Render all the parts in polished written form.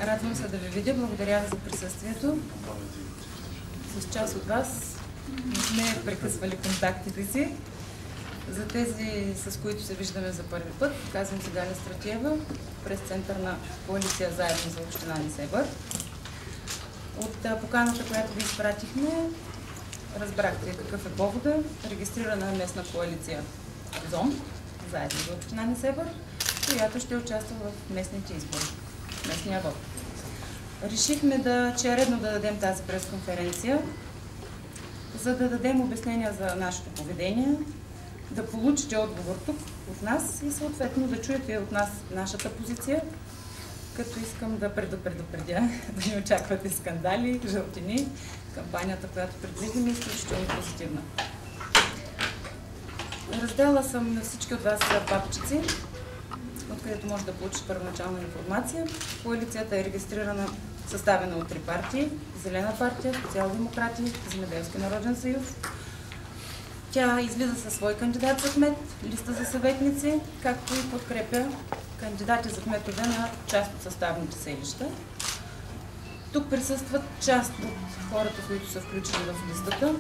Радвам се да ви видя. Благодаря за присъствието. С част от вас не сме прекъсвали контактите си. За тези, с които се виждаме за първи път, казвам се Галя Стратиева, прес-център на коалиция Заедно за община Несебър. От поканата, която ви изпратихме, разбрахте какъв е повода. Регистрирана е местна коалиция ЗОМ, Заедно за община Несебър, която ще участва в местните избори, местния вод. Решихме, че е редно да дадем тази пресконференция, за да дадем обяснения за нашето поведение, да получите отговор тук от нас и съответно да чуете от нас нашата позиция, като искам да предупредя да не очаквате скандали, жълтини. Кампанията, която предвидим, е изключително позитивна. Раздала съм на всички от вас папчици, откъдето може да получите първоначална информация. Коалицията е регистрирана, съставена от 3 партии: Зелена партия, Социал-демократи, Земеделски народен съюз. Тя излиза със свой кандидат за кмет, листа за съветници, както и подкрепя кандидати за кметове на част от съставните селища. Тук присъстват част от хората, които са включени в листата.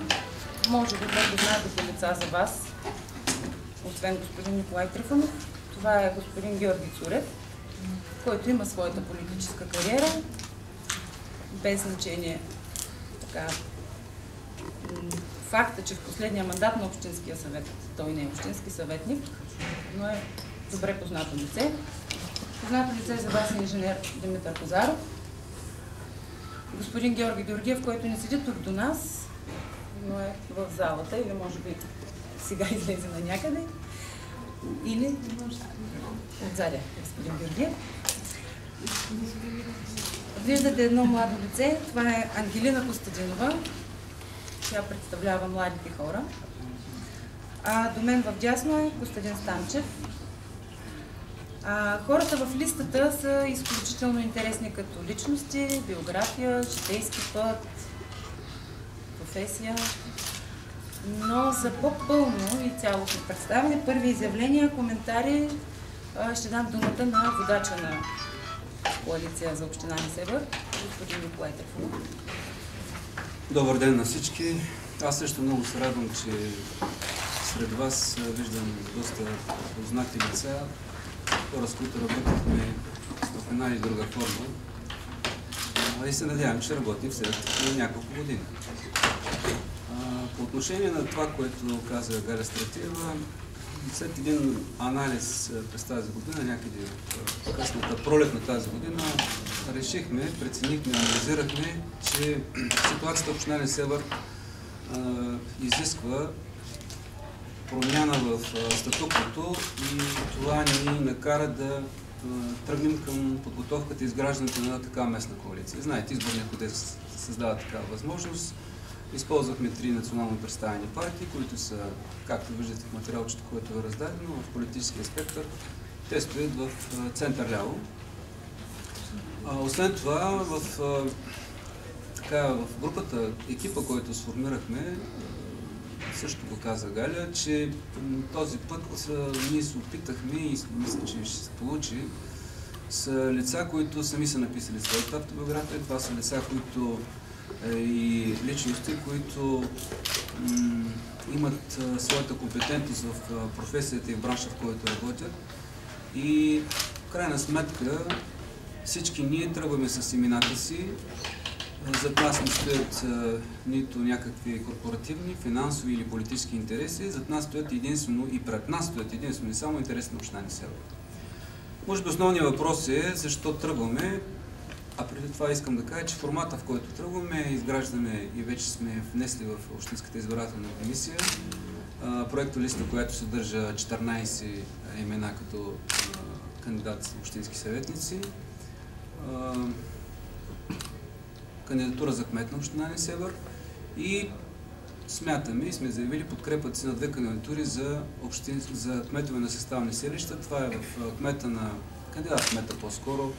Може би да знаете по лица за вас, освен господин Николай Трифонов. Това е господин Георги Цурев, който има своята политическа кариера, без значение факта, че в последния мандат на Общинския съвет, той не е общински съветник, но е добре познато лице. Познато лице за вас е инженер Димитър Козаров. Господин Георги Георгиев, който не седи тук до нас, но е в залата или може би сега излезе на някъде. Или отзадя господин Георгиев. Виждате едно младо лице. Това е Ангелина Костадинова. Тя представлява младите хора. А до мен вдясно е Костадин Станчев. Хората в листата са изключително интересни като личности, биография, житейски път, професия. Но за по-пълно и цялостно представяне, първи изявления, коментари, ще дам думата на водача на коалиция за община Несебър, господин Николай Трифонов. Добър ден на всички. Аз също много се радвам, че сред вас виждам доста познати лица, хора, с които работихме в една или друга форма. И се надявам, че работим след няколко години. По отношение на това, което каза Галя Стратиева, след един анализ през тази година, някъде в късната пролет на тази година, решихме, преценихме, анализирахме, че ситуацията в община Несебър изисква промяна в статуквото и това ни накара да тръгнем към подготовката и изграждането на такава местна коалиция. Знаете, изборният кодекс създава такава възможност. Използвахме 3 национално представени партии, които са, както виждате в материалчето, което е раздадено, в политическия спектър. Те стоят в център-ляво. Освен това, в групата, екипа, който сформирахме, също го каза Галя, че този път ние се опитахме и мисля, че ще се получи, са лица, които сами са написали своята автобиография. Това са лица, които и личности, които имат своята компетентност в професията и в бранша, в който работят. И в крайна сметка всички ние тръгваме с имената си. Зад нас не стоят нито някакви корпоративни, финансови или политически интереси. Зад нас стоят единствено и пред нас стоят единствено и само интереси на община Несебър. Може би основният въпрос е защо тръгваме. А преди това искам да кажа, че формата, в който тръгваме, изграждаме и вече сме внесли в Общинската избирателна комисия проектолиста, която съдържа 14 имена като кандидати за общински съветници, кандидатура за кмет на община Несебър и смятаме и сме заявили подкрепата си на 2 кандидатури за кметове на съставни селища. Това е в кандидат-кмета по-скоро,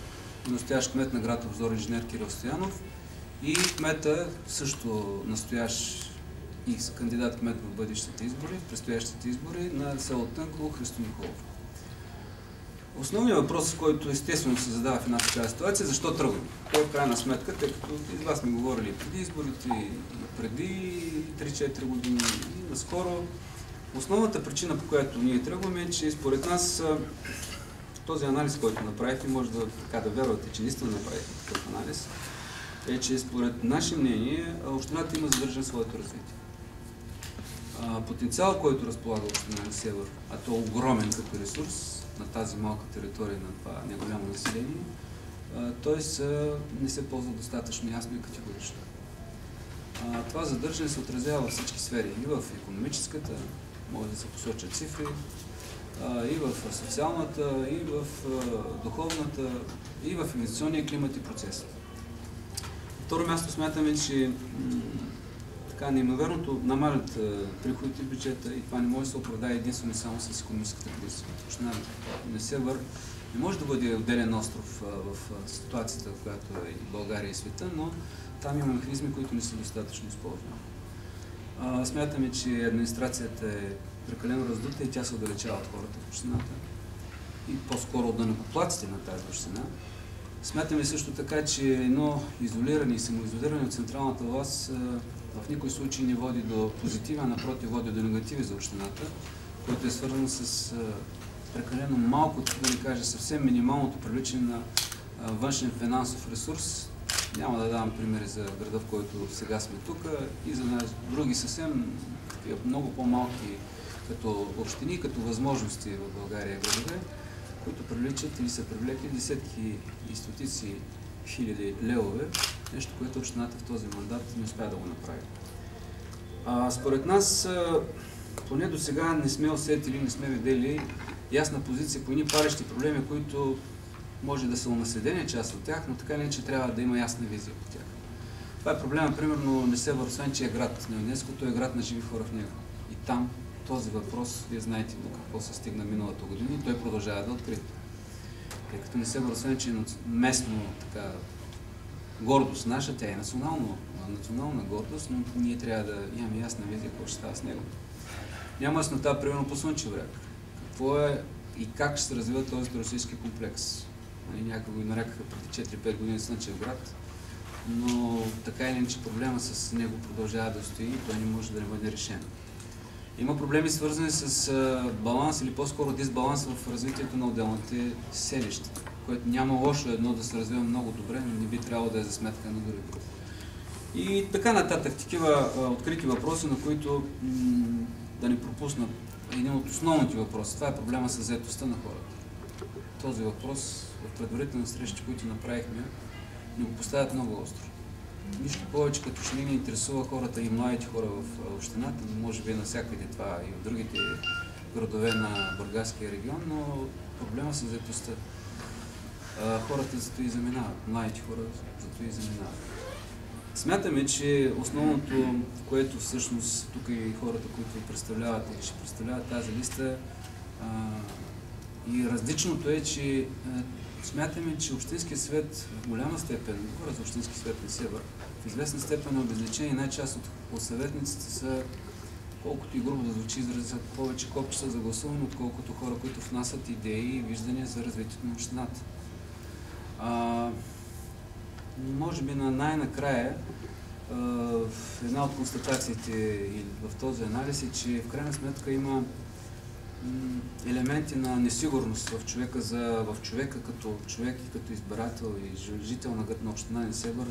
настоящ кмет на град Обзор инженер Кирил Стоянов и кмета също настоящ и кандидат кмет в предстоящите избори на село Тънково Христо Николов. Основният въпрос, който естествено се задава в една такава ситуация, защо тръгваме? Той в крайна сметка, тъй като и с вас сме говорили и преди изборите, и преди 3-4 години, и наскоро. Основната причина, по която ние тръгваме, е, че според нас този анализ, който направихме, може да вярвате, че наистина направихме такъв анализ, е, че според наше мнение общината има задържане своето развитие. Потенциал, който разполага община Несебър, а то огромен като ресурс на тази малка територия, на това неголямо население, той не се ползва достатъчно ясно и категорично. Това задържане се отразява във всички сфери, и в икономическата, може да се посочат цифри, и в социалната, и в духовната, и в инвестиционния климат и процес. На второ място смятаме, че неимоверното намалят приходите в бюджета и това не може да се оправдае единствено само с икономическата криза. Община Несебър не може да бъде отделен остров в ситуацията, в която е и България и света, но там има механизми, които не са достатъчно използвани. Смятаме, че администрацията е прекалено раздута и тя се отдалечава от хората в общината и по-скоро от данъкоплатците на тази община. Смятаме също така, че едно изолиране и самоизолиране от централната власт в никой случай не води до позитиви, а напротив води до негативи за общината, което е свързано с прекалено малко, да не кажа съвсем минималното привличане на външен финансов ресурс. Няма да давам примери за града, в който сега сме тук, и за други съвсем много по-малки като общини, като възможности в България градове, които привличат или са привлекли десетки и стотици хиляди левове, нещо, което общината в този мандат не успя да го направи. Според нас, поне до сега не сме усетили, не сме видели ясна позиция по едни парещи проблеми, които може да са унаследени част от тях, но така или иначе трябва да има ясна визия по тях. Това е проблема, примерно, Несебър, освен че е град на ЮНЕСКО, той е град на живи хора в него. И там този въпрос, вие знаете до какво се стигна миналата година и той продължава да е открит. Тъй като Несебър, освен че е местно гордост наша, тя е национална гордост, но ние трябва да имаме ясна визия какво ще става с него. Няма яснота, примерно, по Слънчев бряг. Какво е и как ще се развива този туристически комплекс? Някои го нарекаха преди 4-5 години Слънчев град, но така или иначе проблема с него продължава да стои и той не може да не бъде решен. Има проблеми свързани с баланс или по-скоро дисбаланс в развитието на отделните селища, което няма лошо едно да се развива много добре, но не би трябвало да е за сметка на другите. И така нататък, такива открити въпроси, на които да не пропусна един от основните въпроси. Това е проблема с заетостта на хората. Този въпрос в предварителни срещи, които направихме, ни го поставят много остро. Нищо повече, като че ли не интересува хората и младите хора в общината, може би навсякъде това и в другите градове на Бургаския регион, но проблема с заетостта. Хората зато и заминават, младите хора зато и заминават. Смятаме, че основното, което всъщност тук и хората, които представляват или ще представляват тази листа, и различното е, че смятаме, че Общинския съвет в голяма степен, говоря за Общински съвет Несебър, в известна степен е обезличен и най-част от съветниците са, колкото и грубо да звучи, изразят повече копчета за гласуване, отколкото хора, които внасят идеи и виждания за развитието на общината. Може би най-накрая една от констатациите в този анализ е, че в крайна сметка има елементи на несигурност в човека като човек и като избирател и жител на община Несебър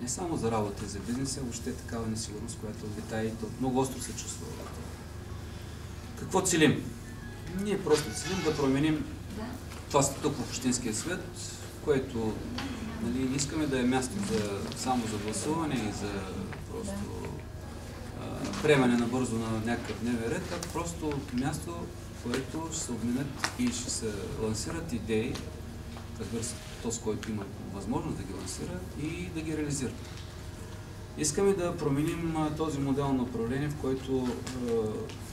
не само за работа и за бизнеса, а въобще такава несигурност, която витае и много остро се чувства. Какво целим? Ние просто целим да променим това статукво в Общинския съвет, което не искаме да е място само за гласуване и за просто приемане набързо на някакъв дневен ред, а просто място, в което ще се обменят и ще се лансират идеи, разбира се, този, който има възможност да ги лансира и да ги реализира. Искаме да променим този модел на управление, в който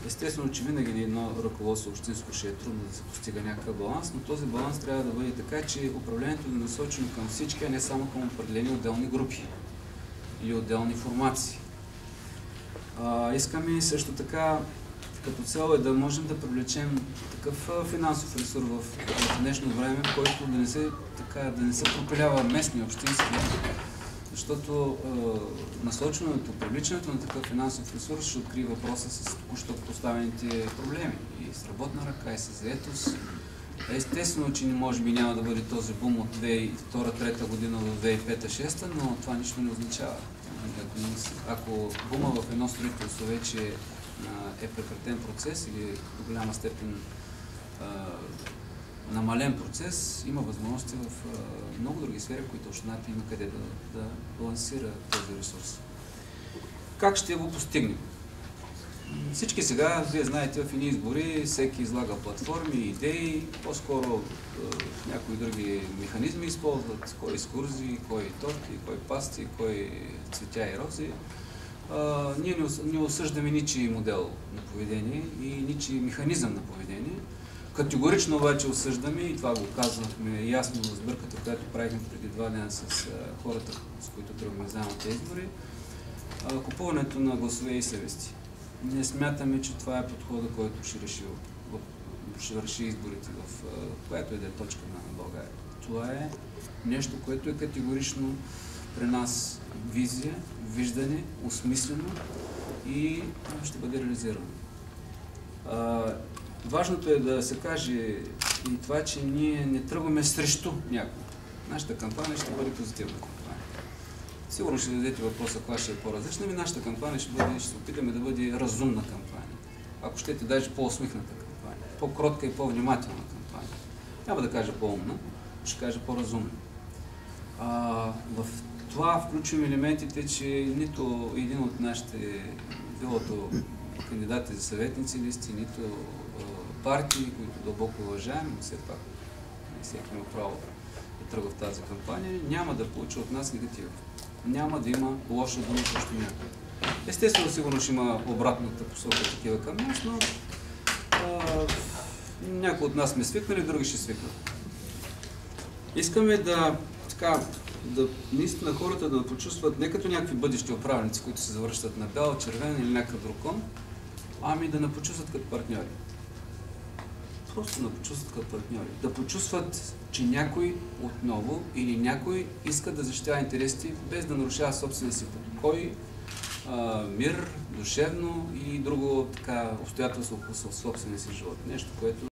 естествено, че винаги на едно ръководство общинско ще е трудно да се постига някакъв баланс, но този баланс трябва да бъде така, че управлението да е насочено към всички, а не само към определени отделни групи или отделни формации. Искаме също така като цяло е да можем да привлечем такъв финансов ресурс в днешно време, който да не се пропилява местни, общински, защото насочването, привличането на такъв финансов ресурс ще открие въпроса с току-що поставените проблеми и с работна ръка, и с заетост. Естествено, че може би няма да бъде този бум от 2002-2003 година до 2005-2006, но това нищо не означава. Ако бума в едно строителство вече е прекратен процес или до голяма степен намален процес, има възможности в много други сфери, в които общината има къде да балансира този ресурс. Как ще го постигнем? Всички сега, вие знаете, в едни избори всеки излага платформи, идеи, по-скоро някои други механизми използват, кой екскурзии, кой торти, кой пасти, кой цветя и рози. Ние не осъждаме ничий модел на поведение и ничий механизъм на поведение. Категорично обаче осъждаме, и това го казвахме ясно в сбърката, която правихме преди 2 дена с хората, с които тръгваме заедно тези избори, купуването на гласове и съвести. Не смятаме, че това е подходът, който ще реши изборите в която и да е точка на България. Това е нещо, което е категорично при нас визия, виждане, осмислено и ще бъде реализирано. Важното е да се каже и това, че ние не тръгваме срещу някого. Нашата кампания ще бъде позитивна кампания. Сигурно ще дадете въпроса, каква ще е по-различна, но нашата кампания ще се опитаме да бъде разумна кампания. Ако щете, даже по-усмихната кампания, по-кротка и по-внимателна кампания. Няма да кажа по-умна, ще кажа по-разумна. В това включваме елементите, че нито един от нашите, билото кандидати за съветници листи, нито партии, които дълбоко уважаем, но все пак всеки има право да тръгва в тази кампания, няма да получи от нас негатив. Няма да има лоша дума срещу някой. Естествено, сигурно ще има обратната посока такива към нас, но някои от нас сме свикнали, други ще свикнат. Искаме наистина хората да почувстват не като някакви бъдещи управници, които се завръщат на бял, червен или някакъв друг кон, ами да не почувстват като партньори. Просто да почувстват като партньори. Да почувстват, че някой отново или някой иска да защитава интересите, без да нарушава собствения си покой, мир, душевно и друго обстоятелство в собствения си живот. Нещо, което